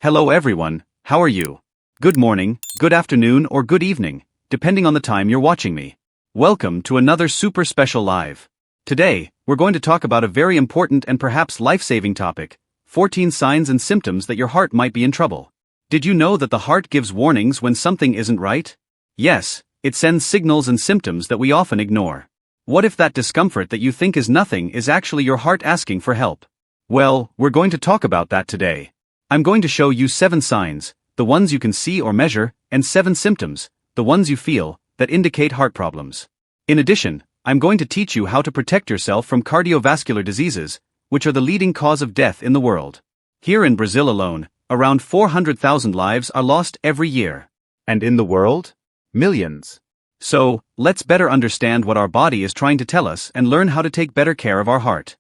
Hello everyone, how are you? Good morning, good afternoon or good evening, depending on the time you're watching me. Welcome to another super special live. Today, we're going to talk about a very important and perhaps life-saving topic, 14 signs and symptoms that your heart might be in trouble. Did you know that the heart gives warnings when something isn't right? Yes, it sends signals and symptoms that we often ignore. What if that discomfort that you think is nothing is actually your heart asking for help? Well, we're going to talk about that today. I'm going to show you 7 signs, the ones you can see or measure, and 7 symptoms, the ones you feel, that indicate heart problems. In addition, I'm going to teach you how to protect yourself from cardiovascular diseases, which are the leading cause of death in the world. Here in Brazil alone, around 400,000 lives are lost every year. And in the world? Millions. So, let's better understand what our body is trying to tell us and learn how to take better care of our heart.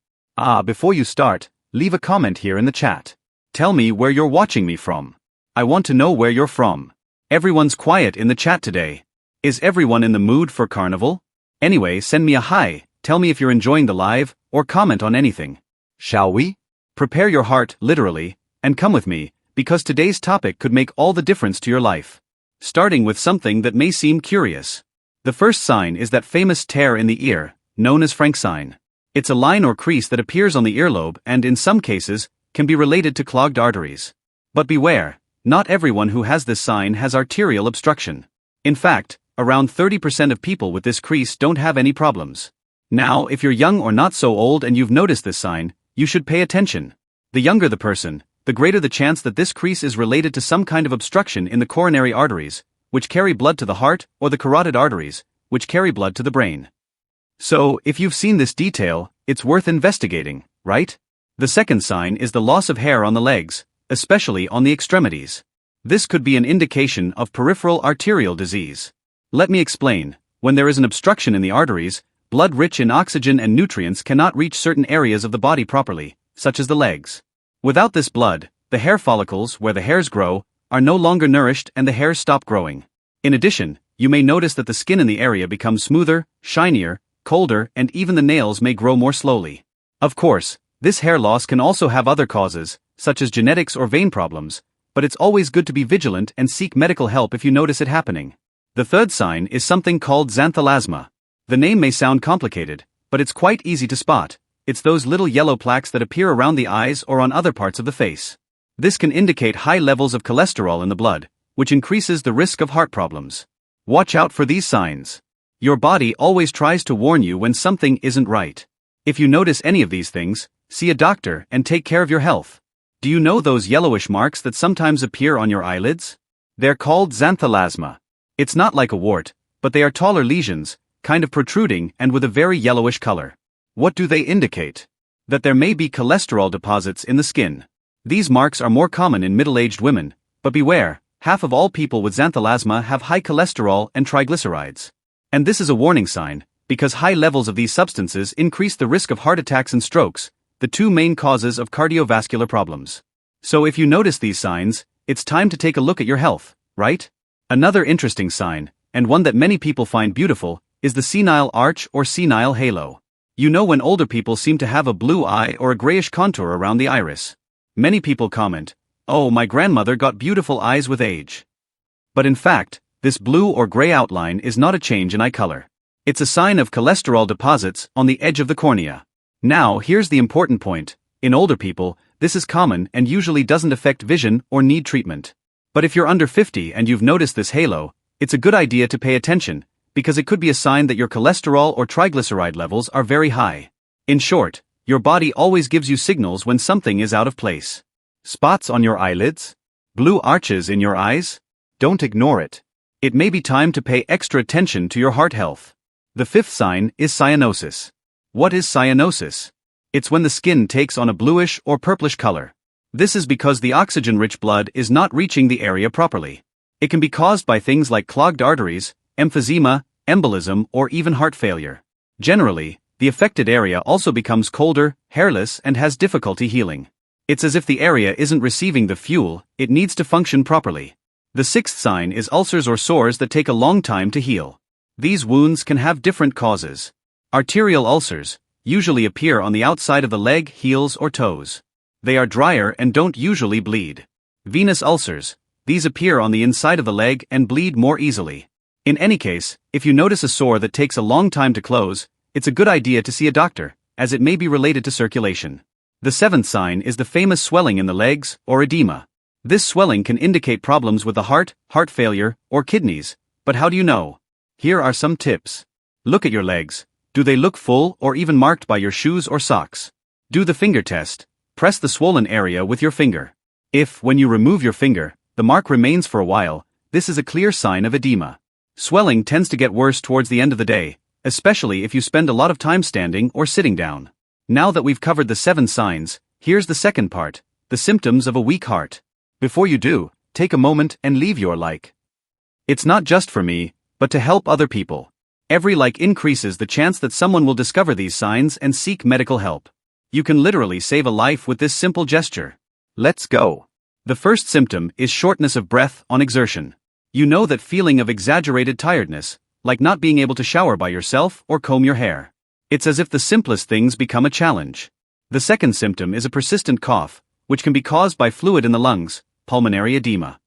Before you start, leave a comment here in the chat. Tell me where you're watching me from. I want to know where you're from. Everyone's quiet in the chat today. Is everyone in the mood for carnival? Anyway, send me a hi, tell me if you're enjoying the live, or comment on anything. Shall we? Prepare your heart, literally, and come with me, because today's topic could make all the difference to your life. Starting with something that may seem curious. The first sign is that famous tear in the ear, known as BRINK sign. It's a line or crease that appears on the earlobe and in some cases, can be related to clogged arteries. But beware, not everyone who has this sign has arterial obstruction. In fact, around 30% of people with this crease don't have any problems. Now, if you're young or not so old and you've noticed this sign, you should pay attention. The younger the person, the greater the chance that this crease is related to some kind of obstruction in the coronary arteries, which carry blood to the heart, or the carotid arteries, which carry blood to the brain. So, if you've seen this detail, it's worth investigating, right? The second sign is the loss of hair on the legs, especially on the extremities. This could be an indication of peripheral arterial disease. Let me explain. When there is an obstruction in the arteries, blood rich in oxygen and nutrients cannot reach certain areas of the body properly, such as the legs. Without this blood, the hair follicles, where the hairs grow, are no longer nourished and the hairs stop growing. In addition, you may notice that the skin in the area becomes smoother, shinier, colder, and even the nails may grow more slowly. Of course, this hair loss can also have other causes, such as genetics or vein problems, but it's always good to be vigilant and seek medical help if you notice it happening. The third sign is something called xanthelasma. The name may sound complicated, but it's quite easy to spot. It's those little yellow plaques that appear around the eyes or on other parts of the face. This can indicate high levels of cholesterol in the blood, which increases the risk of heart problems. Watch out for these signs. Your body always tries to warn you when something isn't right. If you notice any of these things, see a doctor and take care of your health. Do you know those yellowish marks that sometimes appear on your eyelids? They're called xanthelasma. It's not like a wart, but they are taller lesions, kind of protruding and with a very yellowish color. What do they indicate? That there may be cholesterol deposits in the skin. These marks are more common in middle-aged women, but beware, half of all people with xanthelasma have high cholesterol and triglycerides. And this is a warning sign, because high levels of these substances increase the risk of heart attacks and strokes, the 2 main causes of cardiovascular problems. So if you notice these signs, it's time to take a look at your health, right? Another interesting sign, and one that many people find beautiful, is the senile arch or senile halo. You know when older people seem to have a blue eye or a grayish contour around the iris. Many people comment, "Oh, my grandmother got beautiful eyes with age." But in fact, this blue or gray outline is not a change in eye color. It's a sign of cholesterol deposits on the edge of the cornea. Now, here's the important point. In older people, this is common and usually doesn't affect vision or need treatment. But if you're under 50 and you've noticed this halo, it's a good idea to pay attention, because it could be a sign that your cholesterol or triglyceride levels are very high. In short, your body always gives you signals when something is out of place. Spots on your eyelids? Blue arches in your eyes? Don't ignore it. It may be time to pay extra attention to your heart health. The fifth sign is cyanosis. What is cyanosis? It's when the skin takes on a bluish or purplish color. This is because the oxygen-rich blood is not reaching the area properly. It can be caused by things like clogged arteries, emphysema, embolism, or even heart failure. Generally, the affected area also becomes colder, hairless, and has difficulty healing. It's as if the area isn't receiving the fuel it needs to function properly. The sixth sign is ulcers or sores that take a long time to heal. These wounds can have different causes. Arterial ulcers usually appear on the outside of the leg, heels, or toes. They are drier and don't usually bleed. Venous ulcers. These appear on the inside of the leg and bleed more easily. In any case, if you notice a sore that takes a long time to close, it's a good idea to see a doctor, as it may be related to circulation. The seventh sign is the famous swelling in the legs, or edema. This swelling can indicate problems with the heart failure, or kidneys, but how do you know? Here are some tips. Look at your legs. Do they look full or even marked by your shoes or socks? Do the finger test. Press the swollen area with your finger. If, when you remove your finger, the mark remains for a while, this is a clear sign of edema. Swelling tends to get worse towards the end of the day, especially if you spend a lot of time standing or sitting down. Now that we've covered the 7 signs, here's the second part, the symptoms of a weak heart. Before you do, take a moment and leave your like. It's not just for me, but to help other people. Every like increases the chance that someone will discover these signs and seek medical help. You can literally save a life with this simple gesture. Let's go. The first symptom is shortness of breath on exertion. You know that feeling of exaggerated tiredness, like not being able to shower by yourself or comb your hair. It's as if the simplest things become a challenge. The second symptom is a persistent cough, which can be caused by fluid in the lungs, pulmonary edema.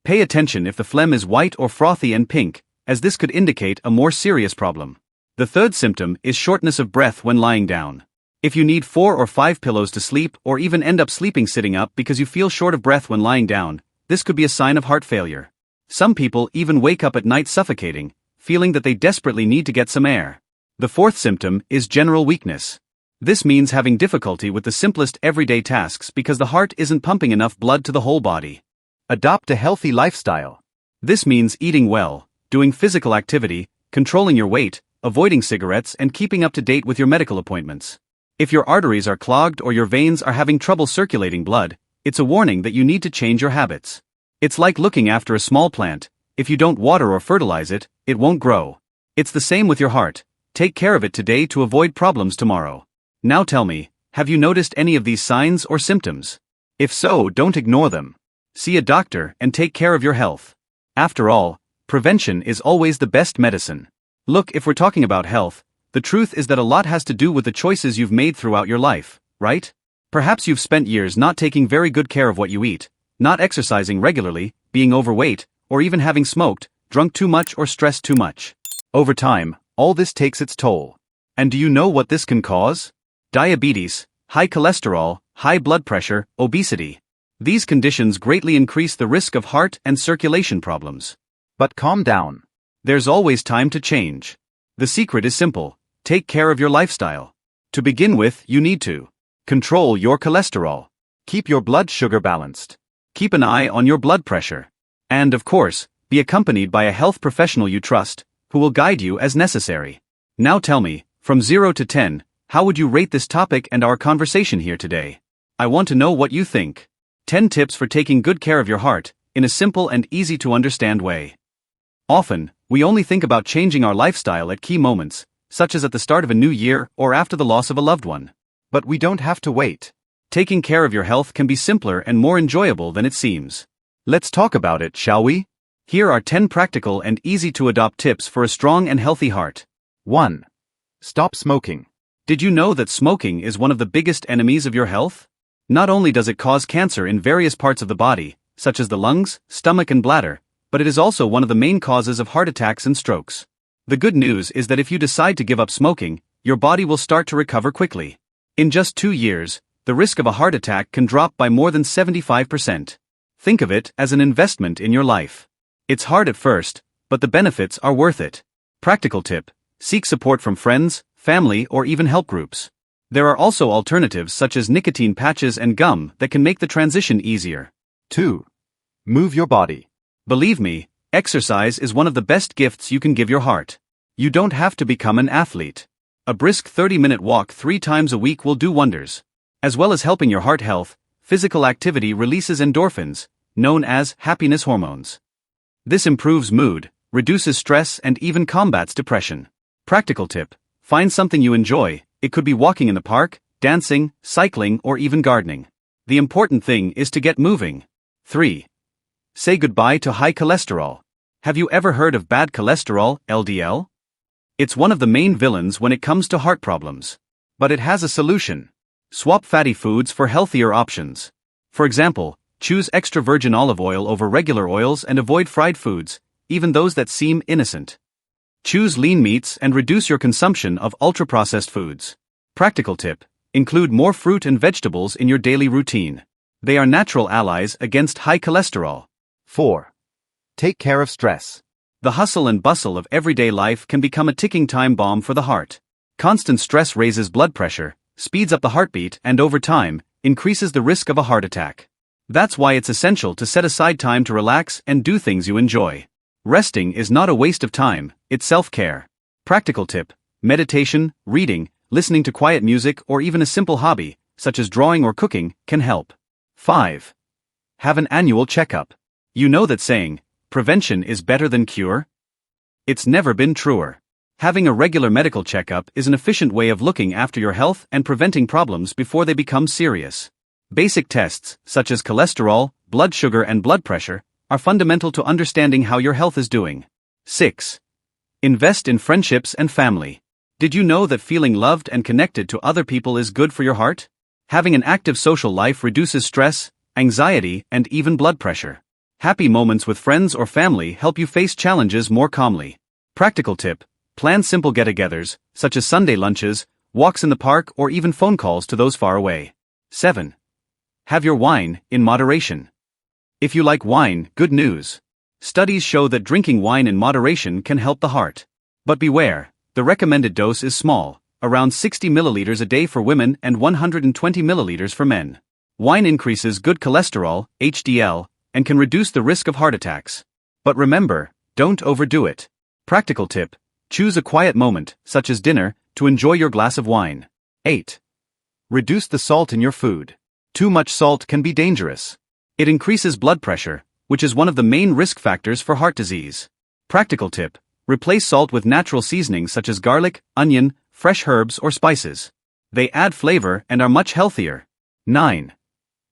Pay attention if the phlegm is white or frothy and pink, as this could indicate a more serious problem. The third symptom is shortness of breath when lying down. If you need 4 or 5 pillows to sleep or even end up sleeping sitting up because you feel short of breath when lying down, this could be a sign of heart failure. Some people even wake up at night suffocating, feeling that they desperately need to get some air. The fourth symptom is general weakness. This means having difficulty with the simplest everyday tasks because the heart isn't pumping enough blood to the whole body. Adopt a healthy lifestyle. This means eating well, doing physical activity, controlling your weight, avoiding cigarettes, and keeping up to date with your medical appointments. If your arteries are clogged or your veins are having trouble circulating blood, it's a warning that you need to change your habits. It's like looking after a small plant. If you don't water or fertilize it, it won't grow. It's the same with your heart. Take care of it today to avoid problems tomorrow. Now tell me, have you noticed any of these signs or symptoms? If so, don't ignore them. See a doctor and take care of your health. After all, prevention is always the best medicine. Look, if we're talking about health, the truth is that a lot has to do with the choices you've made throughout your life, right? Perhaps you've spent years not taking very good care of what you eat, not exercising regularly, being overweight, or even having smoked, drunk too much or stressed too much. Over time, all this takes its toll. And do you know what this can cause? Diabetes, high cholesterol, high blood pressure, obesity. These conditions greatly increase the risk of heart and circulation problems. But calm down. There's always time to change. The secret is simple. Take care of your lifestyle. To begin with, you need to control your cholesterol. Keep your blood sugar balanced. Keep an eye on your blood pressure. And of course, be accompanied by a health professional you trust, who will guide you as necessary. Now tell me, from 0 to 10, how would you rate this topic and our conversation here today? I want to know what you think. 10 tips for taking good care of your heart, in a simple and easy to understand way. Often, we only think about changing our lifestyle at key moments, such as at the start of a new year or after the loss of a loved one. But we don't have to wait. Taking care of your health can be simpler and more enjoyable than it seems. Let's talk about it, shall we? Here are 10 practical and easy to adopt tips for a strong and healthy heart. 1. Stop smoking. Did you know that smoking is one of the biggest enemies of your health? Not only does it cause cancer in various parts of the body, such as the lungs, stomach and bladder, but it is also one of the main causes of heart attacks and strokes. The good news is that if you decide to give up smoking, your body will start to recover quickly. In just 2 years, the risk of a heart attack can drop by more than 75%. Think of it as an investment in your life. It's hard at first, but the benefits are worth it. Practical tip: seek support from friends, family, or even help groups. There are also alternatives such as nicotine patches and gum that can make the transition easier. 2. Move your body. Believe me, exercise is one of the best gifts you can give your heart. You don't have to become an athlete. A brisk 30-minute walk 3 times a week will do wonders. As well as helping your heart health, physical activity releases endorphins, known as happiness hormones. This improves mood, reduces stress, and even combats depression. Practical tip: find something you enjoy. It could be walking in the park, dancing, cycling, or even gardening. The important thing is to get moving. 3. Say goodbye to high cholesterol. Have you ever heard of bad cholesterol, LDL? It's one of the main villains when it comes to heart problems. But it has a solution. Swap fatty foods for healthier options. For example, Choose extra virgin olive oil over regular oils and avoid fried foods, even those that seem innocent. Choose lean meats and reduce your consumption of ultra-processed foods. Practical tip: include more fruit and vegetables in your daily routine. They are natural allies against high cholesterol. 4. Take care of stress. The hustle and bustle of everyday life can become a ticking time bomb for the heart. Constant stress raises blood pressure, speeds up the heartbeat, and over time, increases the risk of a heart attack. That's why it's essential to set aside time to relax and do things you enjoy. Resting is not a waste of time, it's self-care. Practical tip: meditation, reading, listening to quiet music, or even a simple hobby, such as drawing or cooking, can help. 5. Have an annual checkup. You know that saying, prevention is better than cure? It's never been truer. Having a regular medical checkup is an efficient way of looking after your health and preventing problems before they become serious. Basic tests, such as cholesterol, blood sugar, and blood pressure, are fundamental to understanding how your health is doing. 6. Invest in friendships and family. Did you know that feeling loved and connected to other people is good for your heart? Having an active social life reduces stress, anxiety, and even blood pressure. Happy moments with friends or family help you face challenges more calmly. Practical tip: plan simple get-togethers, such as Sunday lunches, walks in the park, or even phone calls to those far away. 7. Have your wine in moderation. If you like wine, good news. Studies show that drinking wine in moderation can help the heart. But beware, the recommended dose is small, around 60 milliliters a day for women and 120 milliliters for men. Wine increases good cholesterol, HDL, and can reduce the risk of heart attacks. But remember, don't overdo it. Practical tip: choose a quiet moment, such as dinner, to enjoy your glass of wine. 8. Reduce the salt in your food. Too much salt can be dangerous. It increases blood pressure, which is one of the main risk factors for heart disease. Practical tip: replace salt with natural seasonings such as garlic, onion, fresh herbs, or spices. They add flavor and are much healthier. 9.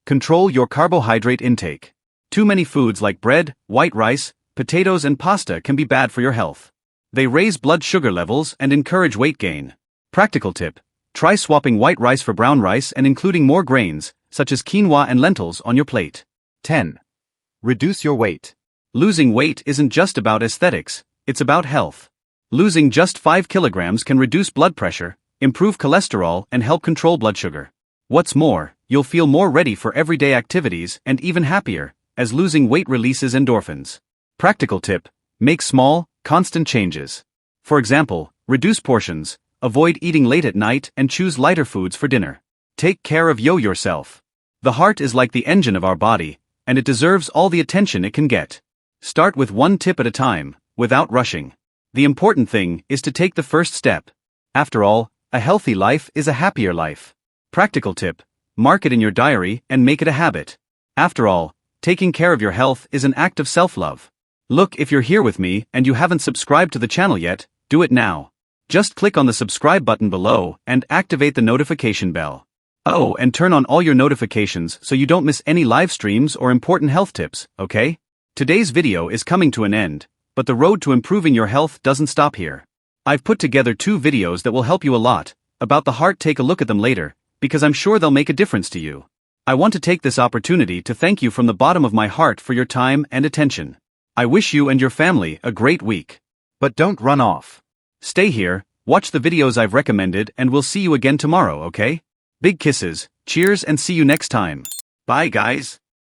Control your carbohydrate intake. Too many foods like bread, white rice, potatoes, and pasta can be bad for your health. They raise blood sugar levels and encourage weight gain. Practical tip: try swapping white rice for brown rice and including more grains, such as quinoa and lentils, on your plate. 10. Reduce your weight. Losing weight isn't just about aesthetics, it's about health. Losing just 5 kilograms can reduce blood pressure, improve cholesterol, and help control blood sugar. What's more, you'll feel more ready for everyday activities and even happier, as losing weight releases endorphins. Practical tip: make small, constant changes. For example, reduce portions, avoid eating late at night, and choose lighter foods for dinner. Take care of yourself. The heart is like the engine of our body, and it deserves all the attention it can get. Start with one tip at a time, without rushing. The important thing is to take the first step. After all, a healthy life is a happier life. Practical tip: mark it in your diary and make it a habit. After all, taking care of your health is an act of self-love. Look, if you're here with me and you haven't subscribed to the channel yet, do it now. Just click on the subscribe button below and activate the notification bell. Oh, and turn on all your notifications so you don't miss any live streams or important health tips, okay? Today's video is coming to an end, but the road to improving your health doesn't stop here. I've put together 2 videos that will help you a lot. About the heart, take a look at them later, because I'm sure they'll make a difference to you. I want to take this opportunity to thank you from the bottom of my heart for your time and attention. I wish you and your family a great week. But don't run off. Stay here, watch the videos I've recommended, and we'll see you again tomorrow, okay? Big kisses, cheers, and see you next time. Bye, guys.